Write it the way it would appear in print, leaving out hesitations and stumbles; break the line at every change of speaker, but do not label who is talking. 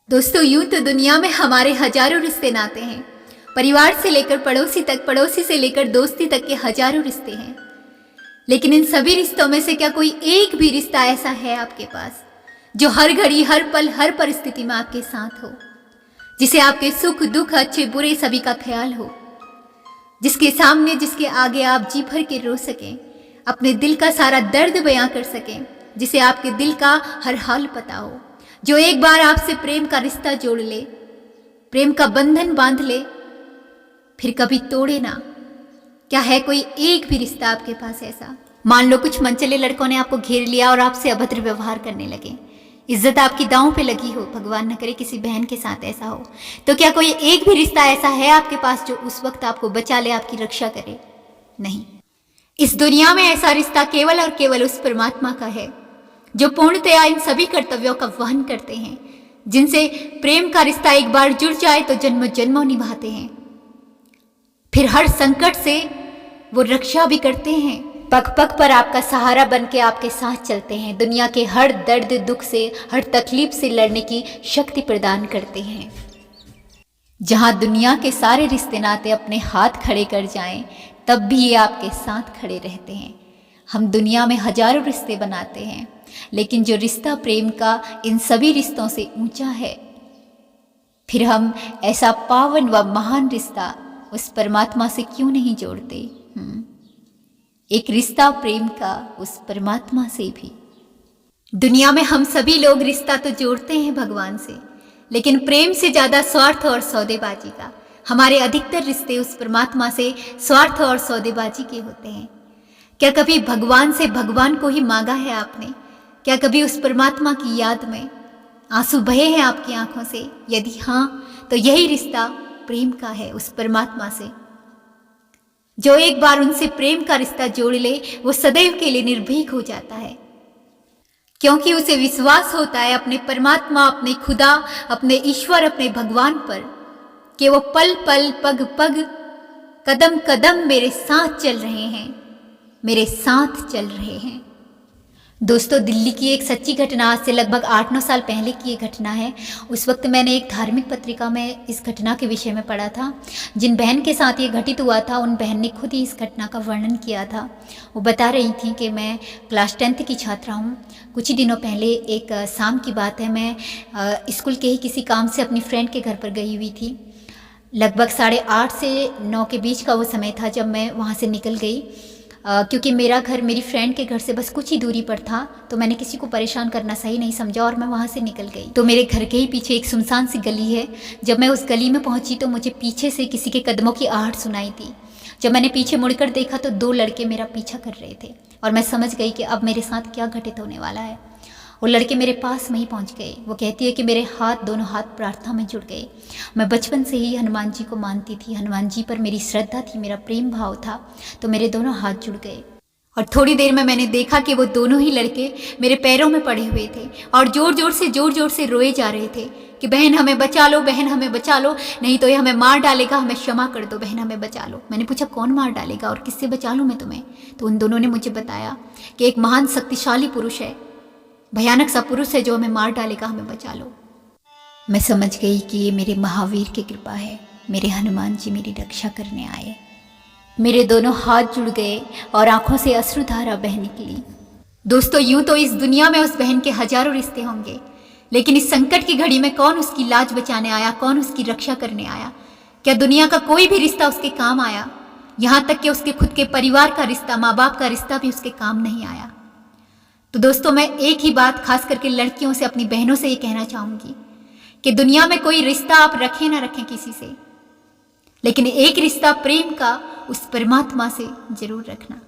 दोस्तों, यूं तो दुनिया में हमारे हजारों रिश्ते नाते हैं। परिवार से लेकर पड़ोसी तक, पड़ोसी से लेकर दोस्ती तक के हजारों रिश्ते हैं। लेकिन इन सभी रिश्तों में से क्या कोई एक भी रिश्ता ऐसा है आपके पास जो हर घड़ी, हर पल, हर परिस्थिति में आपके साथ हो, जिसे आपके सुख दुख, अच्छे बुरे सभी का ख्याल हो, जिसके सामने, जिसके आगे आप जी भर के रो सकें, अपने दिल का सारा दर्द बयां कर सकें, जिसे आपके दिल का हर हाल पता हो, जो एक बार आपसे प्रेम का रिश्ता जोड़ ले, प्रेम का बंधन बांध ले, फिर कभी तोड़े ना। क्या है कोई एक भी रिश्ता आपके पास ऐसा? मान लो कुछ मनचले लड़कों ने आपको घेर लिया और आपसे अभद्र व्यवहार करने लगे, इज्जत आपकी दांव पे लगी हो, भगवान न करे किसी बहन के साथ ऐसा हो, तो क्या कोई एक भी रिश्ता ऐसा है आपके पास जो उस वक्त आपको बचा ले, आपकी रक्षा करे? नहीं। इस दुनिया में ऐसा रिश्ता केवल और केवल उस परमात्मा का है जो पूर्णतया इन सभी कर्तव्यों का वहन करते हैं, जिनसे प्रेम का रिश्ता एक बार जुड़ जाए तो जन्म जन्मों निभाते हैं, फिर हर संकट से वो रक्षा भी करते हैं, पग पग पर आपका सहारा बन के आपके साथ चलते हैं, दुनिया के हर दर्द दुख से, हर तकलीफ से लड़ने की शक्ति प्रदान करते हैं। जहां दुनिया के सारे रिश्ते नाते अपने हाथ खड़े कर जाएं, तब भी ये आपके साथ खड़े रहते हैं। हम दुनिया में हजारों रिश्ते बनाते हैं, लेकिन जो रिश्ता प्रेम का इन सभी रिश्तों से ऊंचा है, फिर हम ऐसा पावन व महान रिश्ता उस परमात्मा से क्यों नहीं जोड़ते? एक रिश्ता प्रेम का उस परमात्मा से भी। दुनिया में हम सभी लोग रिश्ता तो जोड़ते हैं भगवान से, लेकिन प्रेम से ज्यादा स्वार्थ और सौदेबाजी का। हमारे अधिकतर रिश्ते उस परमात्मा से स्वार्थ और सौदेबाजी के होते हैं। क्या कभी भगवान से भगवान को ही मांगा है आपने? क्या कभी उस परमात्मा की याद में आंसू बहे हैं आपकी आंखों से? यदि हाँ, तो यही रिश्ता प्रेम का है उस परमात्मा से। जो एक बार उनसे प्रेम का रिश्ता जोड़ ले, वो सदैव के लिए निर्भीक हो जाता है, क्योंकि उसे विश्वास होता है अपने परमात्मा, अपने खुदा, अपने ईश्वर, अपने भगवान पर, कि वो पल पल, पग पग, कदम कदम मेरे साथ चल रहे हैं, मेरे साथ चल रहे हैं। दोस्तों, दिल्ली की एक सच्ची घटना, आज से लगभग 8-9 साल पहले की ये घटना है। उस वक्त मैंने एक धार्मिक पत्रिका में इस घटना के विषय में पढ़ा था। जिन बहन के साथ ये घटित हुआ था, उन बहन ने खुद ही इस घटना का वर्णन किया था। वो बता रही थी कि मैं क्लास 10th की छात्रा हूँ। कुछ ही दिनों पहले एक शाम की बात है, मैं स्कूल के ही किसी काम से अपनी फ्रेंड के घर पर गई हुई थी। लगभग 8:30 से 9 के बीच का वो समय था जब मैं वहाँ से निकल गई। क्योंकि मेरा घर मेरी फ्रेंड के घर से बस कुछ ही दूरी पर था, तो मैंने किसी को परेशान करना सही नहीं समझा और मैं वहाँ से निकल गई। तो मेरे घर के ही पीछे एक सुनसान सी गली है। जब मैं उस गली में पहुँची तो मुझे पीछे से किसी के कदमों की आहट सुनाई दी। जब मैंने पीछे मुड़कर देखा तो 2 लड़के मेरा पीछा कर रहे थे और मैं समझ गई कि अब मेरे साथ क्या घटित होने वाला है। वो लड़के मेरे पास में ही पहुंच गए। वो कहती है कि मेरे दोनों हाथ प्रार्थना में जुड़ गए। मैं बचपन से ही हनुमान जी को मानती थी, हनुमान जी पर मेरी श्रद्धा थी, मेरा प्रेम भाव था, तो मेरे दोनों हाथ जुड़ गए। और थोड़ी देर में मैंने देखा कि वो दोनों ही लड़के मेरे पैरों में पड़े हुए थे और जोर जोर से रोए जा रहे थे कि बहन हमें बचा लो, बहन हमें बचा लो, नहीं तो ये हमें मार डालेगा, हमें क्षमा कर दो, बहन हमें बचा लो। मैंने पूछा कौन मार डालेगा और किससे बचा लूँ मैं तुम्हें? तो उन दोनों ने मुझे बताया कि एक महान शक्तिशाली पुरुष है, भयानक सा पुरुष है जो हमें मार डालेगा, हमें बचा लो। मैं समझ गई कि ये मेरे महावीर की कृपा है, मेरे हनुमान जी मेरी रक्षा करने आए। मेरे दोनों हाथ जुड़ गए और आंखों से अश्रुधारा बह निकली। दोस्तों, यूं तो इस दुनिया में उस बहन के हजारों रिश्ते होंगे, लेकिन इस संकट की घड़ी में कौन उसकी लाज बचाने आया, कौन उसकी रक्षा करने आया? क्या दुनिया का कोई भी रिश्ता उसके काम आया? यहाँ तक कि उसके खुद के परिवार का रिश्ता, माँ बाप का रिश्ता भी उसके काम नहीं आया। तो दोस्तों, मैं एक ही बात खास करके लड़कियों से, अपनी बहनों से ये कहना चाहूँगी कि दुनिया में कोई रिश्ता आप रखें ना रखें किसी से, लेकिन एक रिश्ता प्रेम का उस परमात्मा से जरूर रखना।